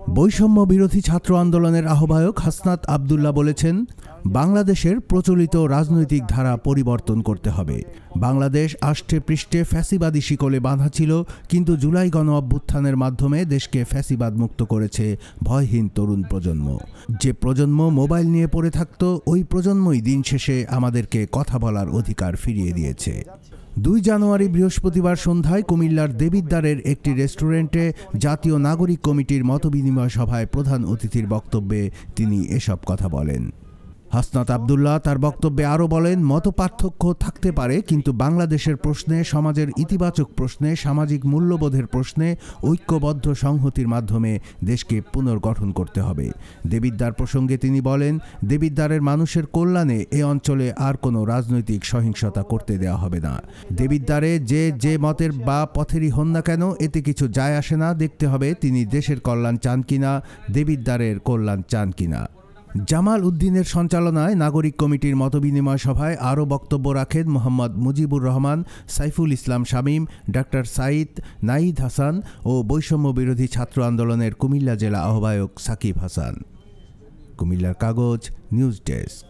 বৈষম্য বিরোধী ছাত্র আন্দোলনের আহ্বায়ক হাসনাত আব্দুল্লাহ বলেছেন, বাংলাদেশের প্রচলিত রাজনৈতিক ধারা পরিবর্তন করতে হবে। বাংলাদেশ আষ্টে পৃষ্ঠে ফ্যাসিবাদী শিকলে বাঁধা ছিল, কিন্তু জুলাই গণ অভ্যুত্থানের মাধ্যমে দেশকে ফ্যাসিবাদ মুক্ত করেছে ভয়হীন তরুণ প্রজন্ম। যে প্রজন্ম মোবাইল নিয়ে পড়ে থাকত, ওই প্রজন্মই দিন শেষে আমাদেরকে কথা বলার অধিকার ফিরিয়ে দিয়েছে। 2 জানুয়ারি বৃহস্পতিবার সন্ধ্যায় কুমিল্লার দেবিদ্বারের একটি রেস্টুরেন্টে জাতীয় নাগরিক কমিটির মতবিনিময় সভায় প্রধান অতিথির বক্তব্যে তিনি এসব কথা বলেন। হাসনাত আব্দুল্লাহ তার বক্তব্যে আরও বলেন, মতপার্থক্য থাকতে পারে, কিন্তু বাংলাদেশের প্রশ্নে, সমাজের ইতিবাচক প্রশ্নে, সামাজিক মূল্যবোধের প্রশ্নে ঐক্যবদ্ধ সংহতির মাধ্যমে দেশকে পুনর্গঠন করতে হবে। দেবিদ্বার প্রসঙ্গে তিনি বলেন, দেবিদ্বারের মানুষের কল্যাণে এ অঞ্চলে আর কোনো রাজনৈতিক সহিংসতা করতে দেওয়া হবে না। দেবিদ্বারে যে মতের বা পথেরই হন না কেন, এতে কিছু যায় আসে না। দেখতে হবে তিনি দেশের কল্যাণ চান কিনা, দেবিদ্বারের কল্যাণ চান কিনা। জামাল উদ্দিনের সঞ্চালনায় নাগরিক কমিটির মতবিনিময় সভায় আরও বক্তব্য রাখেন মোহাম্মদ মুজিবুর রহমান, সাইফুল ইসলাম শামীম, ডাক্তার সাঈদ, নাহিদ হাসান ও বৈষম্য বিরোধী ছাত্র আন্দোলনের কুমিল্লা জেলা আহ্বায়ক সাকিব হাসান। কুমিল্লার কাগজ, নিউজ ডেস্ক।